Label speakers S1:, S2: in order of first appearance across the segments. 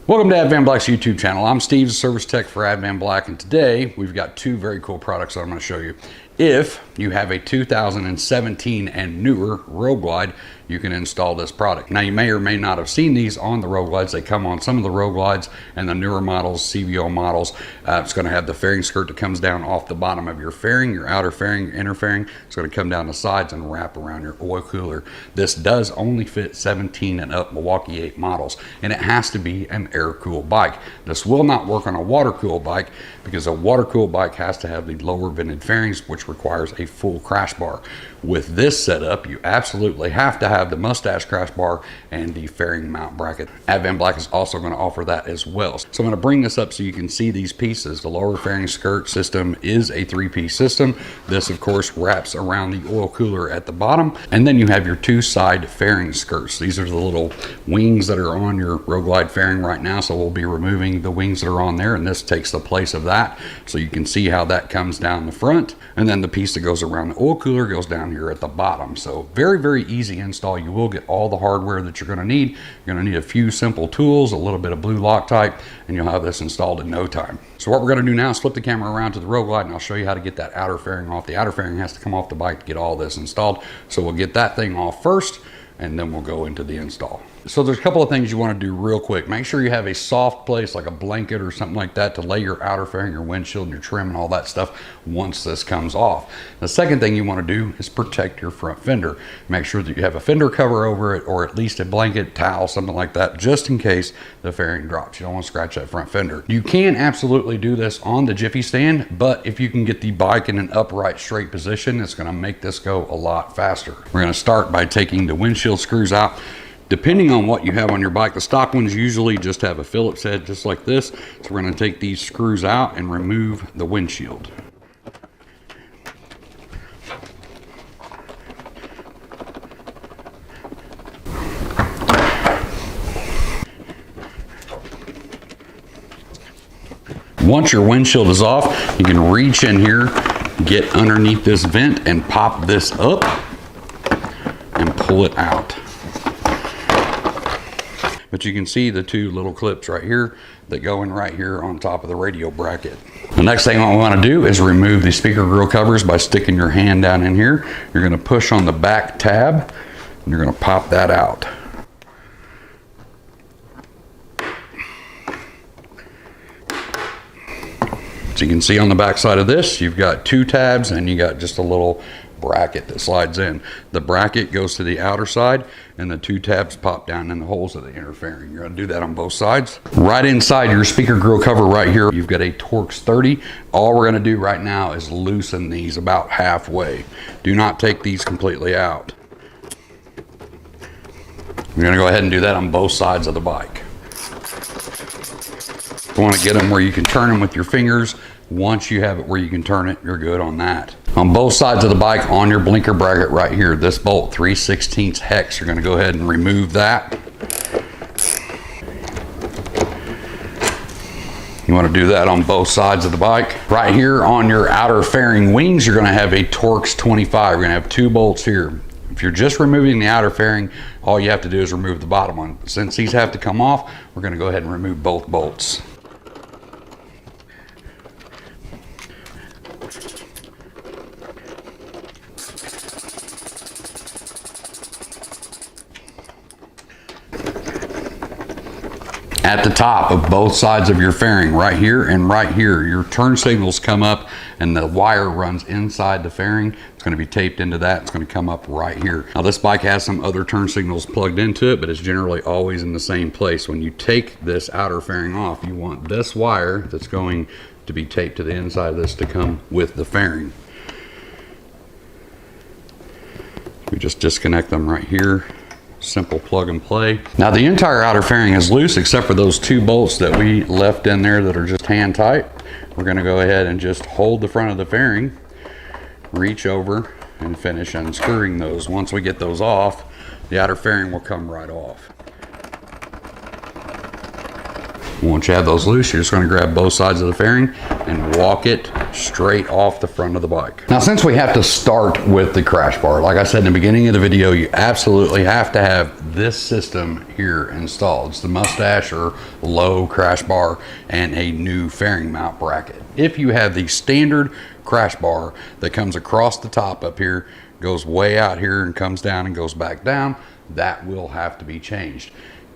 S1: Welcome to Advanblack's YouTube channel. I'm Steve, service tech for Advanblack, and today we've got two very cool products that I'm going to show you. If you have a 2017 and newer Road Glide, you can install this product. Now, you may or may not have seen these on the Road Glides. They come on some of the Road Glides and the newer models, CVO models. It's going to have the fairing skirt that comes down off the bottom of your fairing, your outer fairing, your inner fairing. It's going to come down the sides and wrap around your oil cooler. This does only fit 17 and up Milwaukee 8 models, and it has to be an air-cooled bike. This will not work on a water-cooled bike because a water-cooled bike has to have the lower vented fairings, which requires a full crash bar. With this setup, you absolutely have to have the mustache crash bar and the fairing mount bracket. Advanblack is also going to offer that as well. So I'm going to bring this up so you can see these pieces. The lower fairing skirt system is a 3-piece system. This, of course, wraps around the oil cooler at the bottom. And then you have your two side fairing skirts. These are the little wings that are on your Road Glide fairing right now. So we'll be removing the wings that are on there, and this takes the place of that. So you can see how that comes down the front. And then the piece that goes around the oil cooler goes down here at the bottom. So very, very easy install. You will get all the hardware that you're going to need. You're going to need a few simple tools, a little bit of blue Loctite, and you'll have this installed in no time. So what we're going to do now is flip the camera around to the Road Glide, and I'll show you how to get that outer fairing off. The outer fairing has to come off the bike to get all this installed. So we'll get that thing off first, and then we'll go into the install. So there's a couple of things you want to do real quick. Make sure you have a soft place like a blanket or something like that to lay your outer fairing, your windshield, and your trim and all that stuff once this comes off. The second thing you want to do is protect your front fender. Make sure that you have a fender cover over it, or at least a blanket, towel, something like that, just in case the fairing drops. You don't want to scratch that front fender. You can absolutely do this on the Jiffy stand, but if you can get the bike in an upright, straight position, it's going to make this go a lot faster. We're going to start by taking the windshield screws out. Depending on what you have on your bike, the stock ones usually just have a Phillips head just like this. So we're going to take these screws out and remove the windshield. Once your windshield is off, you can reach in here, get underneath this vent and pop this up and pull it out. But you can see the two little clips right here that go in right here on top of the radio bracket. The next thing I want to do is remove the speaker grill covers by sticking your hand down in here. You're going to push on the back tab and you're going to pop that out. So you can see on the back side of this, you've got two tabs and you got just a little bracket that slides in. The bracket goes to the outer side and the two tabs pop down in the holes of the inner fairing. You're going to do that on both sides. Right inside your speaker grill cover right here, you've got a Torx 30. All we're going to do right now is loosen these about halfway. Do not take these completely out. We're going to go ahead and do that on both sides of the bike. You want to get them where you can turn them with your fingers. Once you have it where you can turn it, you're good on that. On both sides of the bike, on your blinker bracket right here, this bolt 3/16 hex, you're going to go ahead and remove that. You want to do that on both sides of the bike. Right here on your outer fairing wings, you're going to have a Torx 25. You're going to have two bolts here. If you're just removing the outer fairing, all you have to do is remove the bottom one. Since these have to come off, we're going to go ahead and remove both bolts. At the top of both sides of your fairing, right here and right here, your turn signals come up and the wire runs inside the fairing. It's going to be taped into that. It's going to come up right here. Now this bike has some other turn signals plugged into it, but it's generally always in the same place. When you take this outer fairing off, you want this wire that's going to be taped to the inside of this to come with the fairing. We just disconnect them right here. Simple plug and play. Now the entire outer fairing is loose except for those two bolts that we left in there that are just hand tight. We're going to go ahead and just hold the front of the fairing, reach over and finish unscrewing those. Once we get those off, the outer fairing will come right off. Once you have those loose, you're just going to grab both sides of the fairing and walk it straight off the front of the bike. Now, since we have to start with the crash bar, like I said in the beginning of the video, you absolutely have to have this system here installed. It's the mustache or low crash bar and a new fairing mount bracket. If you have the standard crash bar that comes across the top up here, goes way out here and comes down and goes back down, that will have to be changed.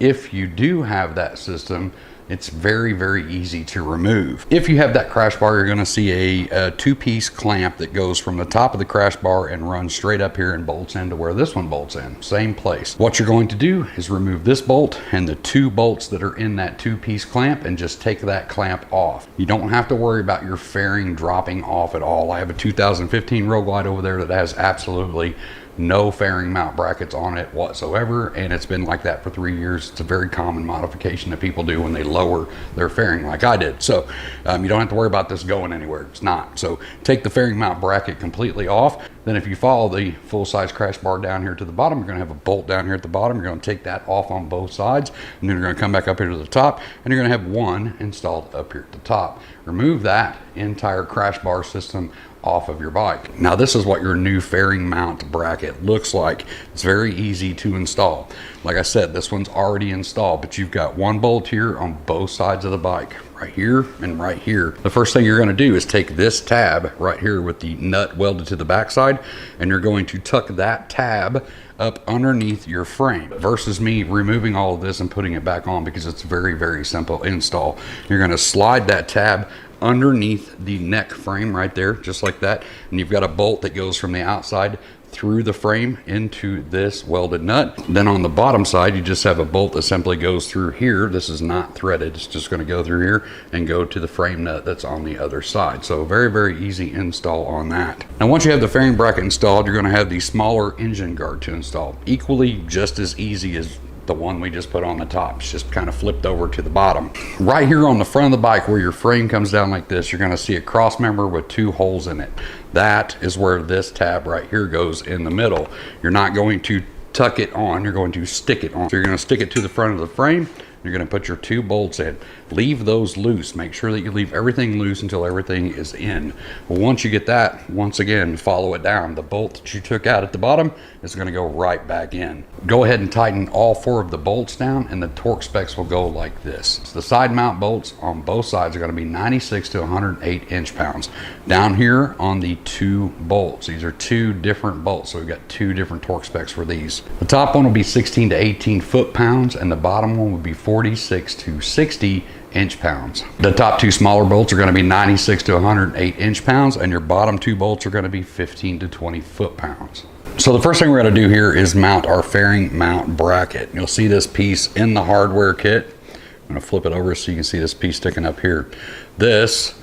S1: If you do have that system, it's very, very easy to remove. If you have that crash bar, you're going to see a two-piece clamp that goes from the top of the crash bar and runs straight up here and bolts into where this one bolts in, same place. What you're going to do is remove this bolt and the two bolts that are in that two-piece clamp and just take that clamp off. You don't have to worry about your fairing dropping off at all. I have a 2015 Road Glide over there that has absolutely no fairing mount brackets on it whatsoever, and it's been like that for 3 years. It's a very common modification that people do when they lower their fairing like I did. So you don't have to worry about this going anywhere. It's not. So take the fairing mount bracket completely off. Then if you follow the full-size crash bar down here to the bottom, you're going to have a bolt down here at the bottom. You're going to take that off on both sides, and then you're going to come back up here to the top, and you're going to have one installed up here at the top. Remove that entire crash bar system off of your bike. Now, this is what your new fairing mount bracket looks like. It's very easy to install. Like I said, this one's already installed, but you've got one bolt here on both sides of the bike, right here and right here. The first thing you're going to do is take this tab right here with the nut welded to the backside, and you're going to tuck that tab up underneath your frame, versus me removing all of this and putting it back on, because it's very, very simple install. You're going to slide that tab underneath the neck frame right there, just like that, and you've got a bolt that goes from the outside through the frame into this welded nut. Then on the bottom side, you just have a bolt that simply goes through here. This is not threaded. It's just going to go through here and go to the frame nut that's on the other side. So very, very easy install on that. Now, once you have the fairing bracket installed, you're going to have the smaller engine guard to install. Equally just as easy as the one we just put on the top. It's just kind of flipped over to the bottom. Right here on the front of the bike where your frame comes down like this, you're going to see a cross member with two holes in it. That is where this tab right here goes in the middle. You're not going to tuck it on, you're going to stick it on. So you're going to stick it to the front of the frame. You're going to put your two bolts in. Leave those loose. Make sure that you leave everything loose until everything is in. Well, once you get that, once again, follow it down. The bolt that you took out at the bottom is going to go right back in. Go ahead and tighten all four of the bolts down, and the torque specs will go like this. So the side mount bolts on both sides are going to be 96 to 108 inch-pounds. Down here on the two bolts, these are two different bolts, so we've got two different torque specs for these. The top one will be 16 to 18 foot-pounds, and the bottom one will be 46 to 60 inch-pounds. The top two smaller bolts are going to be 96 to 108 inch-pounds, and your bottom two bolts are going to be 15 to 20 foot-pounds. So the first thing we're going to do here is mount our fairing mount bracket. You'll see this piece in the hardware kit. I'm going to flip it over so you can see this piece sticking up here. This,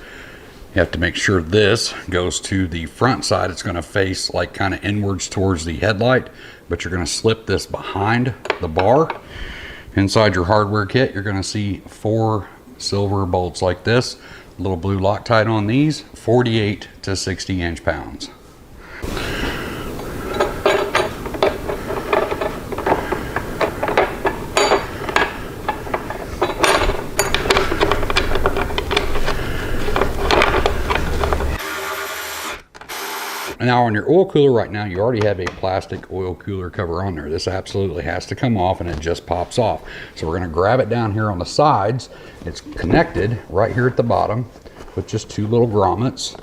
S1: you have to make sure this goes to the front side. It's going to face like kind of inwards towards the headlight, but you're going to slip this behind the bar. Inside your hardware kit, you're going to see four silver bolts like this, a little blue Loctite on these, 48 to 60 inch-pounds. Now on your oil cooler right now, you already have a plastic oil cooler cover on there. This absolutely has to come off, and it just pops off. So we're going to grab it down here on the sides. It's connected right here at the bottom with just two little grommets.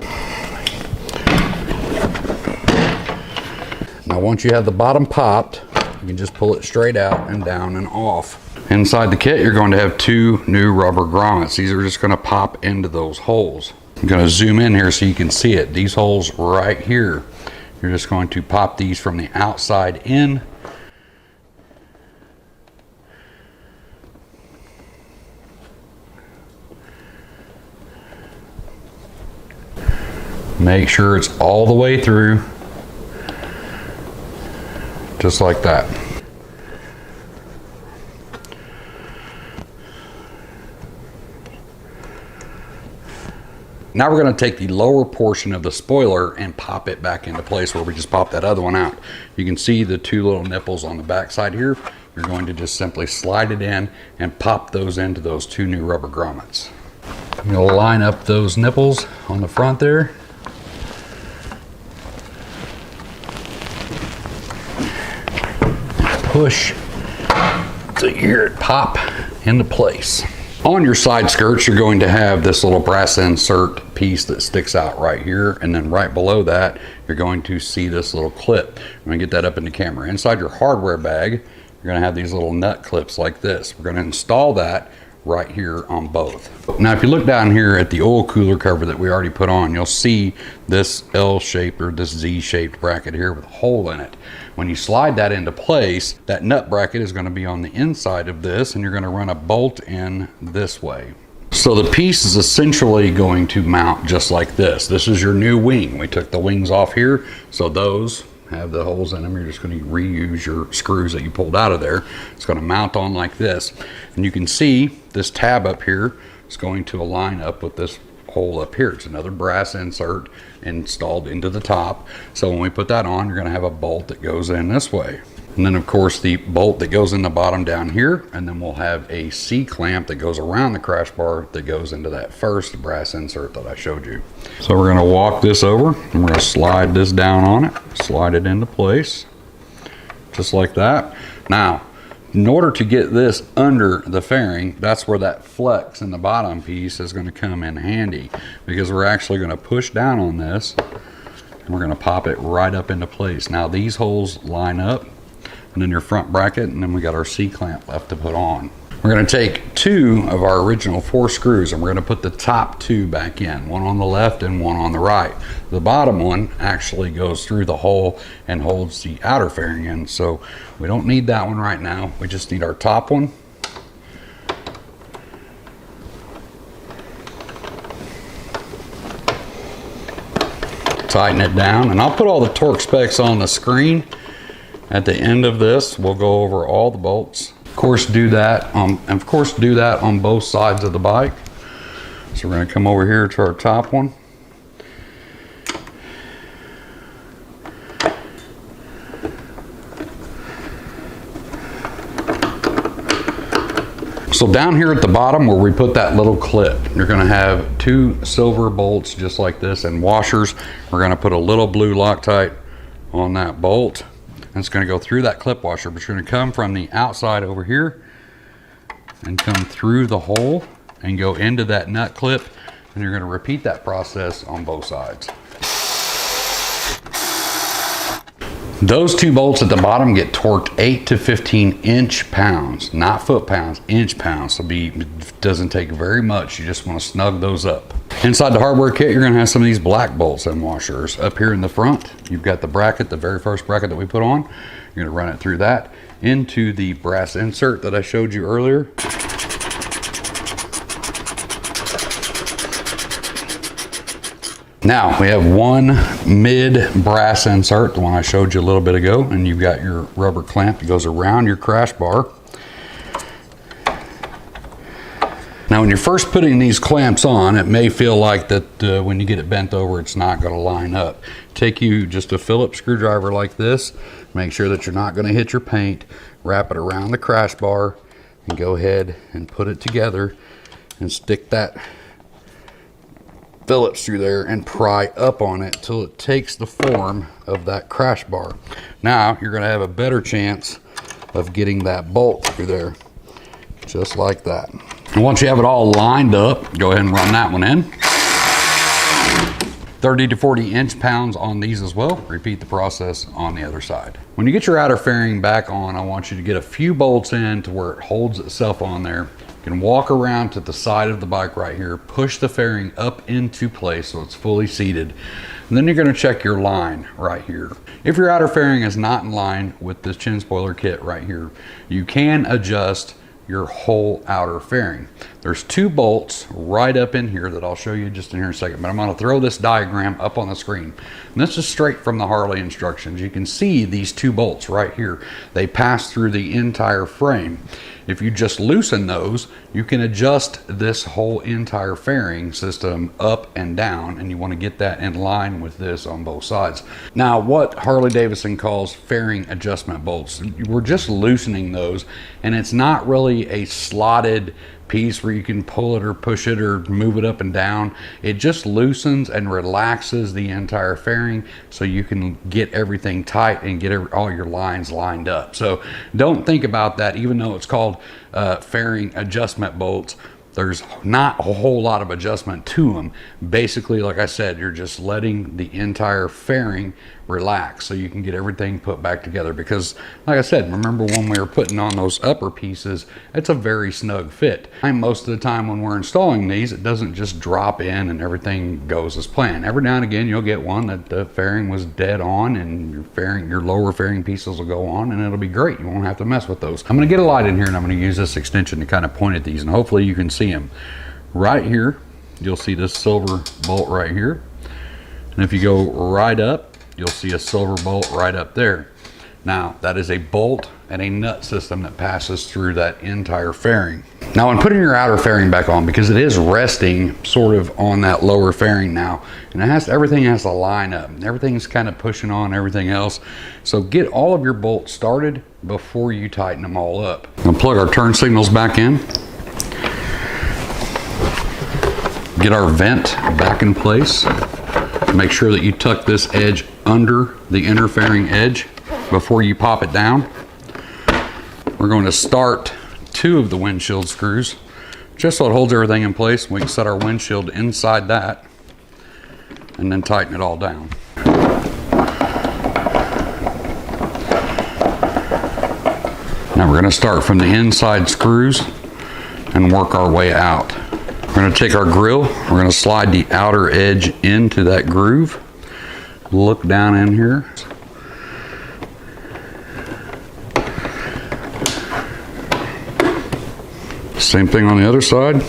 S1: Now once you have the bottom popped, you can just pull it straight out and down and off. Inside the kit, you're going to have two new rubber grommets. These are just going to pop into those holes. I'm going to zoom in here so you can see it. These holes right here, you're just going to pop these from the outside in. Make sure it's all the way through, just like that. Now we're going to take the lower portion of the spoiler and pop it back into place where we just popped that other one out. You can see the two little nipples on the back side here. you're going to just simply slide it in and pop those into those two new rubber grommets. You'll line up those nipples on the front there. Push to hear it pop into place. On your side skirts, you're going to have this little brass insert piece that sticks out right here, and then right below that, you're going to see this little clip. I'm going to get that up in the camera. Inside your hardware bag, you're going to have these little nut clips like this. We're going to install that right here on both. Now, if you look down here at the oil cooler cover that we already put on, you'll see this L-shaped or this Z-shaped bracket here with a hole in it. When you slide that into place, that nut bracket is going to be on the inside of this, and you're going to run a bolt in this way. So the piece is essentially going to mount just like this. This is your new wing. We took the wings off here, so those have the holes in them. You're just going to reuse your screws that you pulled out of there. It's going to mount on like this, and you can see this tab up here is going to align up with this hole up here. It's another brass insert installed into the top. So when we put that on, you're going to have a bolt that goes in this way, and then of course the bolt that goes in the bottom down here, and then we'll have a C-clamp that goes around the crash bar that goes into that first brass insert that I showed you. So we're going to walk this over, and we're going to slide this down on it, slide it into place just like that. Now, in order to get this under the fairing, that's where that flex in the bottom piece is going to come in handy, because we're actually going to push down on this and we're going to pop it right up into place. Now these holes line up, and then your front bracket, and then we got our C-clamp left to put on. We're going to take two of our original 4 screws, and we're going to put the top 2 back in, one on the left and one on the right. The bottom one actually goes through the hole and holds the outer fairing in, so we don't need that one right now. We just need our top one. Tighten it down, and I'll put all the torque specs on the screen. At the end of this, we'll go over all the bolts. Of course, do that on both sides of the bike. So we're going to come over here to our top one. So down here at the bottom where we put that little clip, you're going to have 2 silver bolts just like this and washers. We're going to put a little blue Loctite on that bolt. And it's going to go through that clip washer, but you're going to come from the outside over here and come through the hole and go into that nut clip, and you're going to repeat that process on both sides. Those 2 bolts at the bottom get torqued 8 to 15 inch-pounds, not foot-pounds, inch-pounds. So it doesn't take very much. You just want to snug those up. Inside the hardware kit, you're going to have some of these black bolts and washers. Up here in the front, you've got the bracket, the very first bracket that we put on. You're going to run it through that into the brass insert that I showed you earlier. Now we have one mid brass insert, the one I showed you a little bit ago, and you've got your rubber clamp that goes around your crash bar. Now when you're first putting these clamps on, it may feel like that when you get it bent over, it's not going to line up. Take you just a Phillips screwdriver like this, make sure that you're not going to hit your paint, wrap it around the crash bar, and go ahead and put it together and stick that Phillips through there and pry up on it till it takes the form of that crash bar. Now you're going to have a better chance of getting that bolt through there, just like that. And once you have it all lined up, go ahead and run that one in. 30 to 40 inch-pounds on these as well. Repeat the process on the other side. When you get your outer fairing back on, I want you to get a few bolts in to where it holds itself on there. You can walk around to the side of the bike right here, push the fairing up into place so it's fully seated, and then you're going to check your line right here. If your outer fairing is not in line with this chin spoiler kit right here, you can adjust your whole outer fairing. There's 2 bolts right up in here that I'll show you just in here in a second, but I'm going to throw this diagram up on the screen. And this is straight from the Harley instructions. You can see these 2 bolts right here. They pass through the entire frame. If you just loosen those, you can adjust this whole entire fairing system up and down, and you want to get that in line with this on both sides. Now, what Harley-Davidson calls fairing adjustment bolts, we're just loosening those, and it's not really a slotted piece where you can pull it or push it or move it up and down. It just loosens and relaxes the entire fairing so you can get everything tight and get all your lines lined up. So don't think about that. Even though it's called fairing adjustment bolts, there's not a whole lot of adjustment to them. Basically, like I said, you're just letting the entire fairing relax so you can get everything put back together. Because like I said, remember when we were putting on those upper pieces, it's a very snug fit. Most of the time when we're installing these, it doesn't just drop in and everything goes as planned. Every now and again you'll get one that the fairing was dead on, and your lower fairing pieces will go on, and it'll be great. You won't have to mess with those. I'm going to get a light in here, and I'm going to use this extension to kind of point at these, and hopefully you can see them. Right here you'll see this silver bolt right here, and if you go right up, you'll see a silver bolt right up there. Now, that is a bolt and a nut system that passes through that entire fairing. Now, when putting your outer fairing back on, because it is resting sort of on that lower fairing now, and everything has to line up. Everything's kind of pushing on everything else. So get all of your bolts started before you tighten them all up. We'll plug our turn signals back in. Get our vent back in place. Make sure that you tuck this edge under the inner fairing edge before you pop it down. We're going to start 2 of the windshield screws just so it holds everything in place. We can set our windshield inside that and then tighten it all down. Now we're going to start from the inside screws and work our way out. We're going to take our grill, we're going to slide the outer edge into that groove. Look down in here. Same thing on the other side.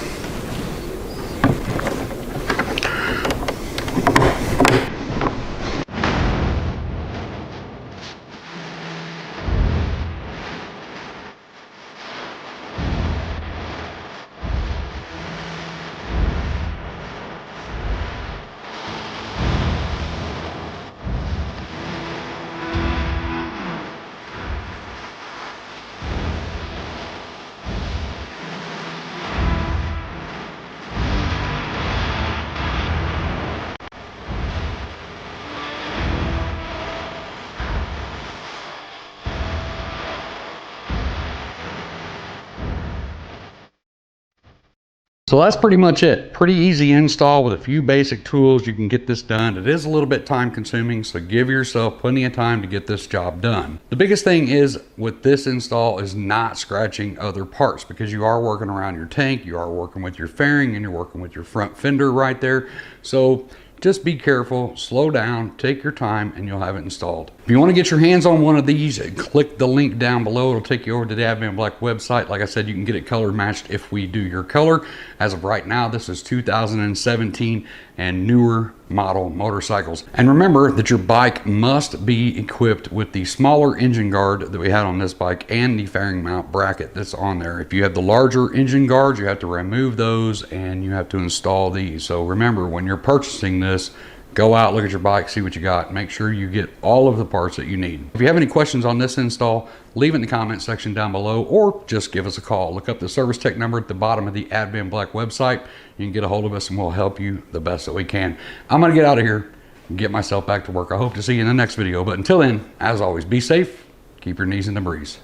S1: So that's pretty much it. Pretty easy install with a few basic tools. You can get this done. It is a little bit time consuming, so give yourself plenty of time to get this job done. The biggest thing is with this install is not scratching other parts, because you are working around your tank, you are working with your fairing, and you're working with your front fender right there. So just be careful, slow down, take your time, and you'll have it installed. If you want to get your hands on one of these, click the link down below. It'll take you over to the Advanblack website. Like I said, you can get it color matched if we do your color. As of right now, this is 2017 and newer model motorcycles. And remember that your bike must be equipped with the smaller engine guard that we had on this bike and the fairing mount bracket that's on there. If you have the larger engine guards, you have to remove those and you have to install these. So remember, when you're purchasing this, go out, look at your bike, see what you got. Make sure you get all of the parts that you need. If you have any questions on this install, leave it in the comment section down below, or just give us a call. Look up the service tech number at the bottom of the Advanblack website. You can get a hold of us and we'll help you the best that we can. I'm gonna get out of here and get myself back to work. I hope to see you in the next video, but until then, as always, be safe, keep your knees in the breeze.